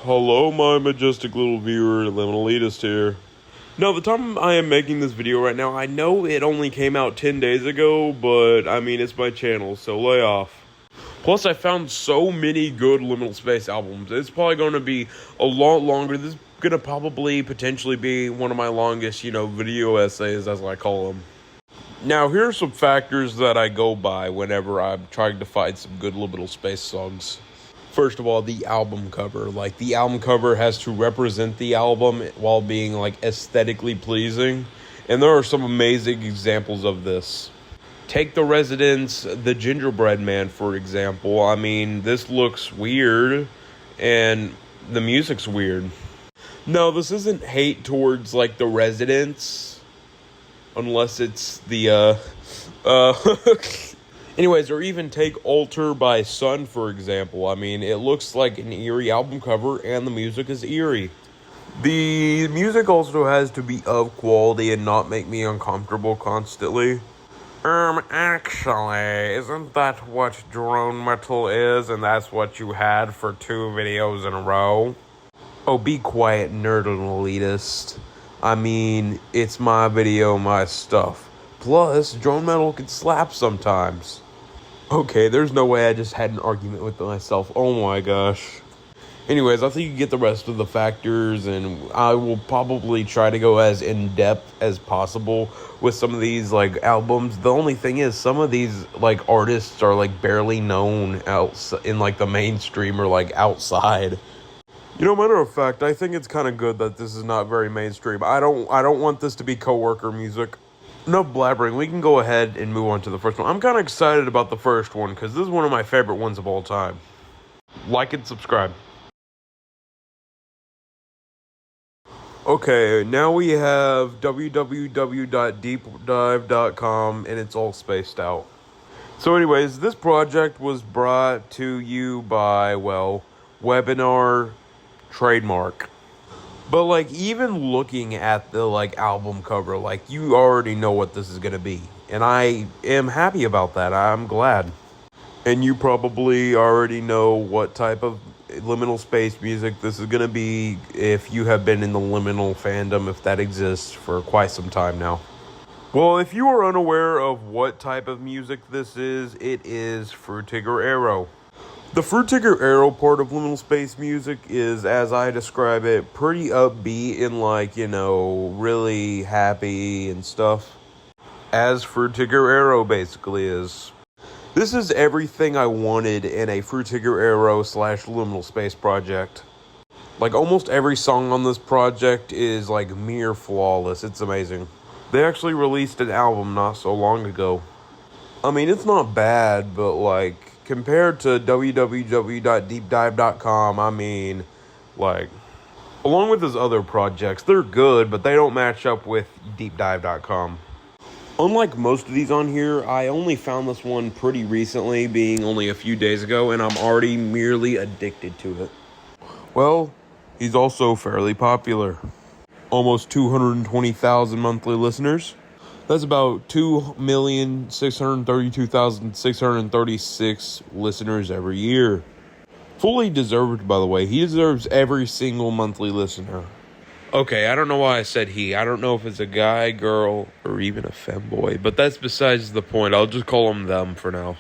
Hello, my majestic little viewer, Liminalitist here. Now, the time I am making this video right now, I know it only came out 10 days ago, but, I mean, it's my channel, so lay off. Plus, I found so many good Liminal Space albums. It's probably going to be a lot longer. This is going to probably potentially be one of my longest, video essays, as I call them. Now, here are some factors that I go by whenever I'm trying to find some good Liminal Space songs. First of all, the album cover. The album cover has to represent the album while being, aesthetically pleasing. And there are some amazing examples of this. Take The Residents' The Gingerbread Man, for example. I mean, this looks weird, and the music's weird. No, this isn't hate towards, The Residents, unless it's the, Anyways, or even take Alter by Sun, for example. I mean, it looks like an eerie album cover, and the music is eerie. The music also has to be of quality and not make me uncomfortable constantly. Actually, isn't that what drone metal is, and that's what you had for 2 videos in a row? Oh, be quiet, nerd and elitist. I mean, it's my video, my stuff. Plus, drone metal can slap sometimes. Okay, there's no way I just had an argument with myself. Oh my gosh. Anyways, I think you get the rest of the factors, and I will probably try to go as in-depth as possible with some of these, albums. The only thing is, some of these, artists are, barely known in, the mainstream or, outside. Matter of fact, I think it's kind of good that this is not very mainstream. I don't want this to be coworker music. No blabbering, we can go ahead and move on to the first one. I'm kind of excited about the first one, because this is one of my favorite ones of all time. Like and subscribe. Okay, now we have www.deepdive.com, and it's all spaced out. So anyways, this project was brought to you by, Webinar Trademark. But, even looking at the, album cover, you already know what this is going to be. And I am happy about that. I'm glad. And you probably already know what type of liminal space music this is going to be if you have been in the liminal fandom, if that exists, for quite some time now. Well, if you are unaware of what type of music this is, it is Frutiger Arrow. The Frutiger Arrow part of liminal space music is, as I describe it, pretty upbeat and, really happy and stuff. As Frutiger Arrow basically is. This is everything I wanted in a Frutiger Arrow / liminal space project. Almost every song on this project is, mere flawless. It's amazing. They actually released an album not so long ago. I mean, it's not bad, but, compared to www.deepdive.com, I mean, along with his other projects, they're good, but they don't match up with deepdive.com. Unlike most of these on here, I only found this one pretty recently, being only a few days ago, and I'm already merely addicted to it. Well, he's also fairly popular. Almost 220,000 monthly listeners. That's about 2,632,636 listeners every year. Fully deserved, by the way. He deserves every single monthly listener. Okay, I don't know why I said he. I don't know if it's a guy, girl, or even a femboy, but that's besides the point. I'll just call them them for now.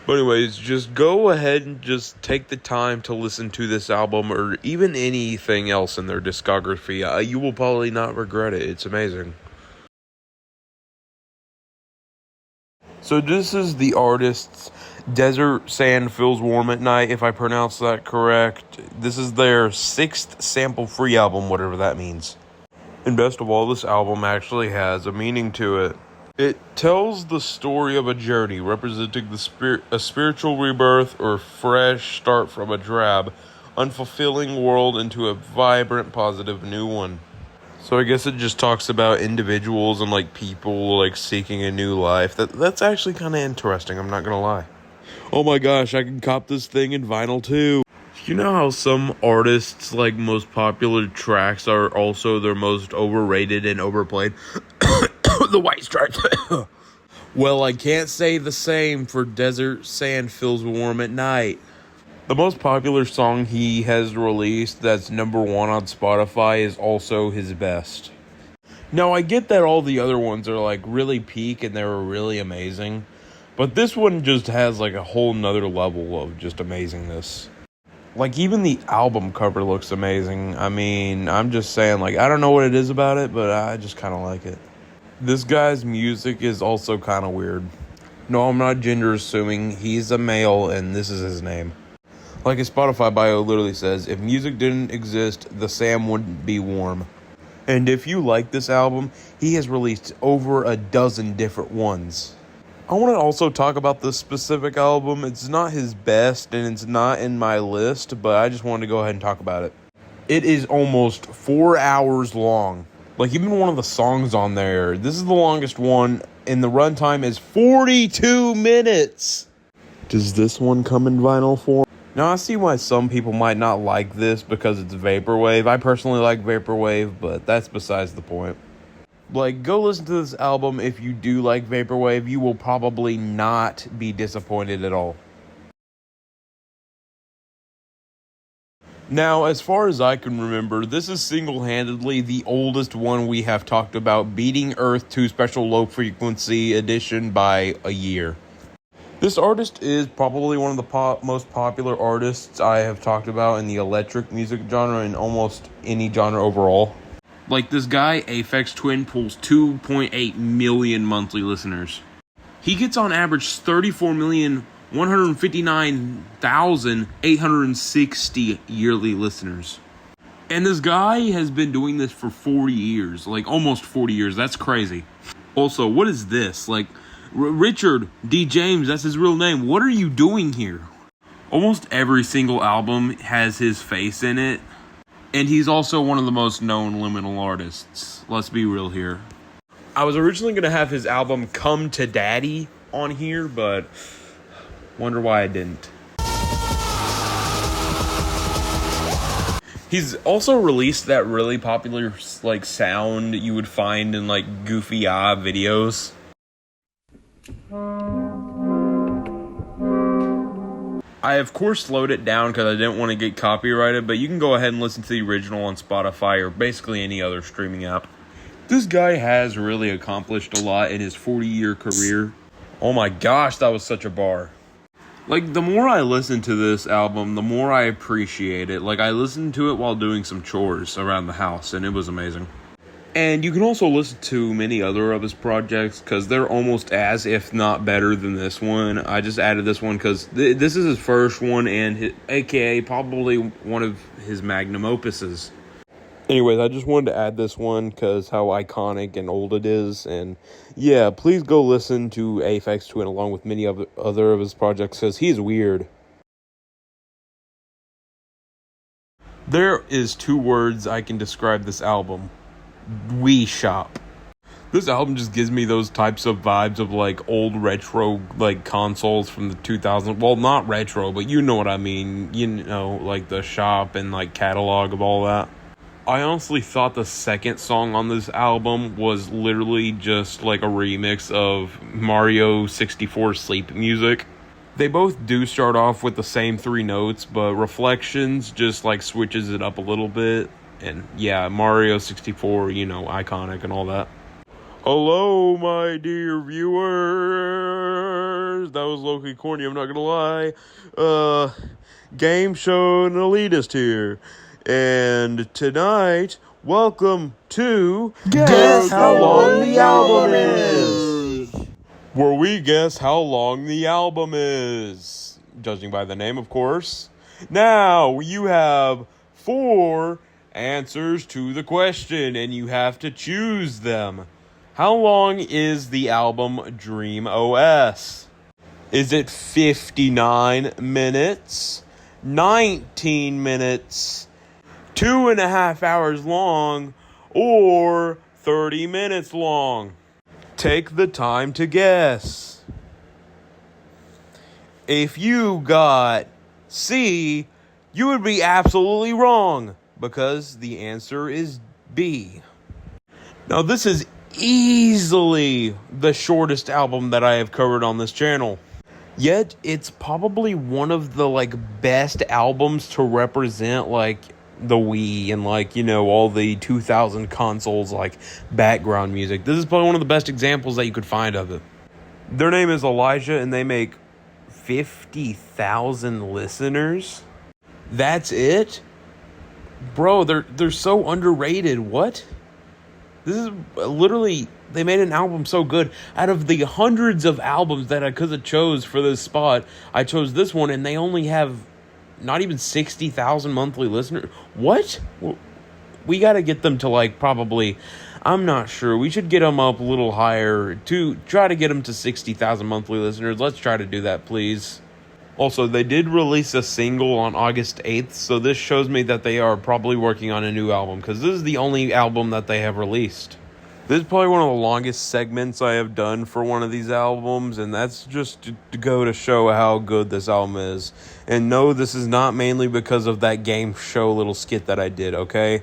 But anyways, just go ahead and just take the time to listen to this album or even anything else in their discography. You will probably not regret it. It's amazing. So this is the artist's Desert Sand Feels Warm at Night, if I pronounce that correct. This is their 6th sample-free album, whatever that means. And best of all, this album actually has a meaning to it. It tells the story of a journey representing a spiritual rebirth or fresh start from a drab, unfulfilling world into a vibrant, positive new one. So I guess it just talks about individuals and people seeking a new life. That's actually kind of interesting, I'm not gonna lie. Oh my gosh, I can cop this thing in vinyl too. You know how some artists' most popular tracks are also their most overrated and overplayed? The White Stripes. Well, I can't say the same for Desert Sand Feels Warm at Night. The most popular song he has released that's number 1 on Spotify is also his best. Now, I get that all the other ones are like really peak and they were really amazing, but this one just has like a whole nother level of just amazingness. Like, even the album cover looks amazing. I mean, I'm just saying, like, I don't know what it is about it, but I just kind of like it. This guy's music is also kind of weird. No, I'm not gender assuming. He's a male, and this is his name. Like his Spotify bio literally says, if music didn't exist, the Sam wouldn't be warm. And if you like this album, he has released over a dozen different ones. I want to also talk about this specific album. It's not his best, and it's not in my list, but I just wanted to go ahead and talk about it. It is almost 4 hours long. Like, even one of the songs on there, this is the longest one, and the runtime is 42 minutes. Does this one come in vinyl form? Now, I see why some people might not like this because it's vaporwave. I personally like vaporwave, but that's besides the point. Like, go listen to this album if you do like vaporwave. You will probably not be disappointed at all. Now, as far as I can remember, this is single-handedly the oldest one we have talked about, beating Earth 2 Special Low Frequency Edition by a year. This artist is probably one of the most popular artists I have talked about in the electric music genre and almost any genre overall. Like, this guy, Aphex Twin, pulls 2.8 million monthly listeners. He gets on average 34,159,860 yearly listeners. And this guy has been doing this for 40 years, like almost 40 years. That's crazy. Also, what is this? Like, Richard D. James, that's his real name. What are you doing here? Almost every single album has his face in it. And he's also one of the most known Liminal artists. Let's be real here. I was originally going to have his album Come to Daddy on here, but wonder why I didn't. He's also released that really popular like sound you would find in like Goofy Ah videos. I, of course, slowed it down because I didn't want to get copyrighted, but you can go ahead and listen to the original on Spotify or basically any other streaming app. This guy has really accomplished a lot in his 40-year career. Oh my gosh, that was such a bar. Like, the more I listen to this album, the more I appreciate it. Like, I listened to it while doing some chores around the house, and it was amazing. And you can also listen to many other of his projects because they're almost as, if not better than this one. I just added this one because this is his first one and aka probably one of his magnum opuses. Anyways, I just wanted to add this one because how iconic and old it is. And yeah, please go listen to Aphex Twin along with many other of his projects because he's weird. There is 2 words I can describe this album. Wii Shop. This album just gives me those types of vibes of like old retro like consoles from the 2000s. Well, not retro, but you know what I mean. You know, like the shop and like catalog of all that. I honestly thought the second song on this album was literally just like a remix of Mario 64 Sleep Music. They both do start off with the same 3 notes, but Reflections just like switches it up a little bit. And yeah, Mario 64, you know, iconic and all that. Hello, my dear viewers. That was low-key corny, I'm not gonna lie. Game show Liminalitist here. And tonight, welcome to Guess How Long the Album Is! Where we guess how long the album is. Judging by the name, of course. Now, you have 4 answers to the question, and you have to choose them. How long is the album Dream OS? Is it 59 minutes, 19 minutes, 2.5 hours long, or 30 minutes long? Take the time to guess. If you got C, you would be absolutely wrong, because the answer is B. Now, this is easily the shortest album that I have covered on this channel. Yet it's probably one of the like best albums to represent like the Wii and like, you know, all the 2000 consoles like background music. This is probably one of the best examples that you could find of it. Their name is Elijah and they make 50,000 listeners. That's it? Bro, they're so underrated. What? This is literally, they made an album so good. Out of the hundreds of albums that I could have chose for this spot, I chose this one, and they only have not even 60,000 monthly listeners. What? We got to get them to like probably, I'm not sure. We should get them up a little higher to try to get them to 60,000 monthly listeners. Let's try to do that, please. Also, they did release a single on August 8th, so this shows me that they are probably working on a new album, because this is the only album that they have released. This is probably one of the longest segments I have done for one of these albums, and that's just to go to show how good this album is. And no, this is not mainly because of that game show little skit that I did, okay?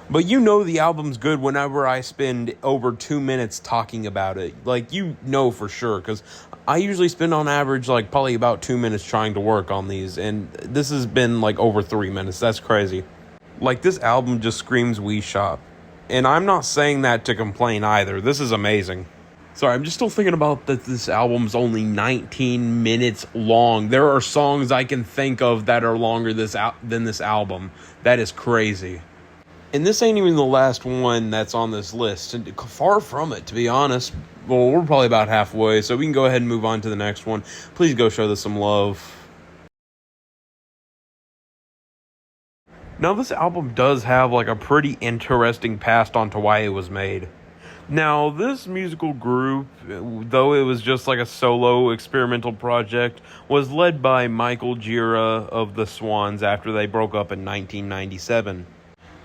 But you know the album's good whenever I spend over 2 minutes talking about it. Like, you know for sure, because I usually spend on average, like, probably about 2 minutes trying to work on these, and this has been, like, over 3 minutes. That's crazy. Like, this album just screams Wii Shop. And I'm not saying that to complain either. This is amazing. Sorry, I'm just still thinking about that this album's only 19 minutes long. There are songs I can think of that are longer than this album. That is crazy. And this ain't even the last one that's on this list. And far from it, to be honest. Well, we're probably about halfway, so we can go ahead and move on to the next one. Please go show this some love. Now, this album does have like a pretty interesting past onto why it was made. Now, this musical group, though it was just like a solo experimental project, was led by Michael Gira of the Swans after they broke up in 1997.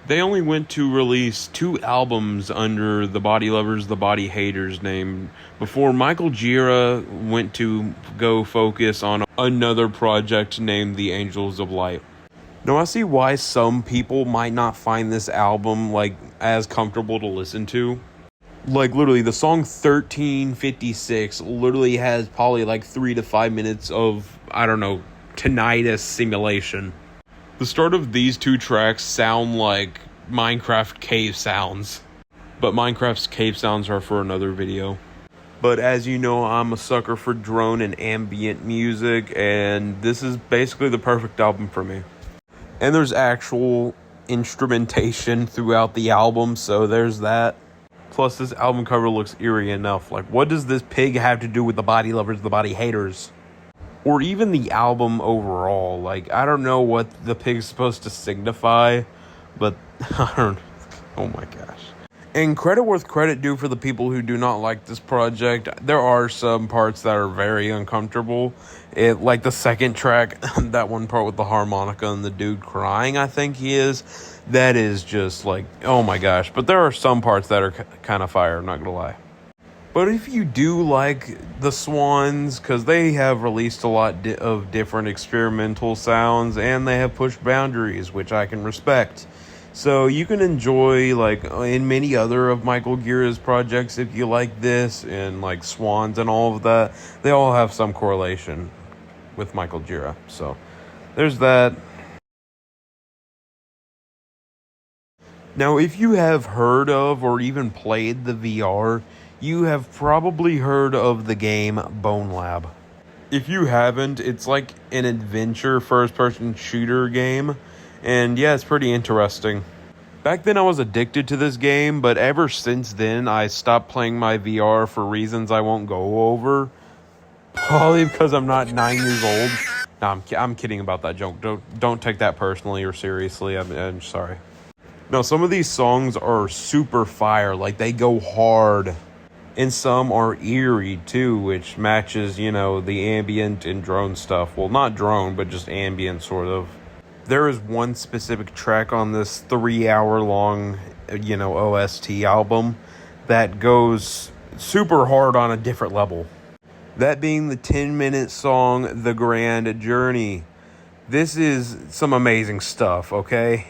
They only went to release 2 albums under the Body Lovers, the Body Haters name before Michael Gira went to go focus on another project named The Angels of Light. Now, I see why some people might not find this album, like, as comfortable to listen to. Like, literally, the song 1356 literally has probably, like, 3 to 5 minutes of, I don't know, tinnitus simulation. The start of these 2 tracks sound like Minecraft cave sounds. But Minecraft's cave sounds are for another video. But as you know, I'm a sucker for drone and ambient music, and this is basically the perfect album for me. And there's actual instrumentation throughout the album, so there's that. Plus, this album cover looks eerie enough. Like, what does this pig have to do with the Body Lovers, the Body Haters? Or even the album overall. Like, I don't know what the pig's supposed to signify, but I don't. Oh my gosh. And credit worth credit due for the people who do not like this project. There are some parts that are very uncomfortable. Like the second track, that one part with the harmonica and the dude crying, I think he is. That is just like, oh my gosh. But there are some parts that are kind of fire, I'm not gonna lie. But if you do like the Swans, because they have released a lot of different experimental sounds, and they have pushed boundaries, which I can respect. So you can enjoy, like, in many other of Michael Gira's projects, if you like this, and, like, Swans and all of that, they all have some correlation with Michael Gira. So there's that. Now, if you have heard of or even played the VR, you have probably heard of the game Bonelab. If you haven't, it's like an adventure first-person shooter game. And yeah, it's pretty interesting. Back then I was addicted to this game, but ever since then I stopped playing my VR for reasons I won't go over. Probably because I'm not 9 years old. No, I'm kidding about that joke. Don't take that personally or seriously. I'm sorry. No, some of these songs are super fire. Like, they go hard. And some are eerie too, which matches, you know, the ambient and drone stuff. Well, not drone, but just ambient sort of. There is one specific track on this 3-hour-long, you know, OST album that goes super hard on a different level. That being the 10-minute song, The Grand Journey. This is some amazing stuff, okay?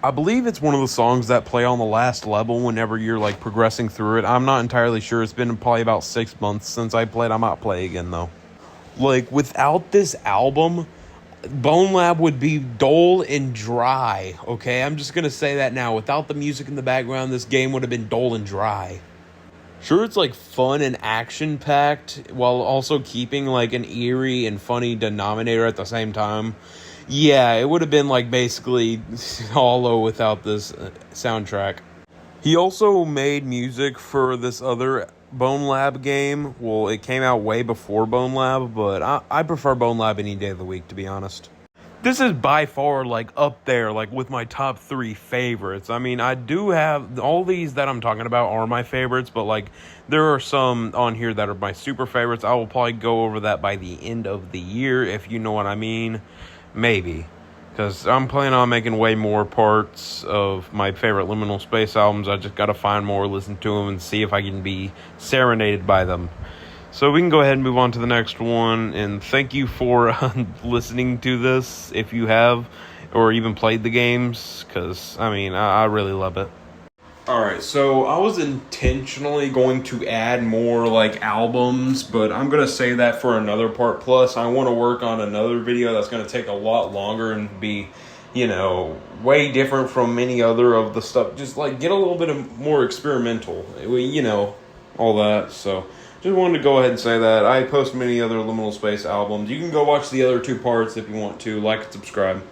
I believe it's one of the songs that play on the last level whenever you're, like, progressing through it. I'm not entirely sure. It's been probably about 6 months since I played. I might play again, though. Like, without this album, Bonelab would be dull and dry, okay? I'm just gonna say that now. Without the music in the background, this game would have been dull and dry. Sure, it's like fun and action-packed while also keeping like an eerie and funny denominator at the same time. Yeah, it would have been like basically hollow without this soundtrack. He also made music for this other Bonelab game. Well, it came out way before Bonelab, but I prefer Bonelab any day of the week, to be honest. This is by far, like, up there, like, with my top 3 favorites. I mean, I do have, all these that I'm talking about are my favorites, but, like, there are some on here that are my super favorites. I will probably go over that by the end of the year, if you know what I mean. Maybe. Because I'm planning on making way more parts of my favorite Liminal Space albums. I just gotta find more, listen to them, and see if I can be serenaded by them. So we can go ahead and move on to the next one, and thank you for listening to this, if you have, or even played the games, because, I mean, I really love it. Alright, so I was intentionally going to add more, like, albums, but I'm going to say that for another part. Plus, I want to work on another video that's going to take a lot longer and be, you know, way different from many other of the stuff. Just, like, get a little bit more experimental, you know, all that, so... Just wanted to go ahead and say that. I post many other Liminal Space albums. You can go watch the other 2 parts if you want to. Like and subscribe.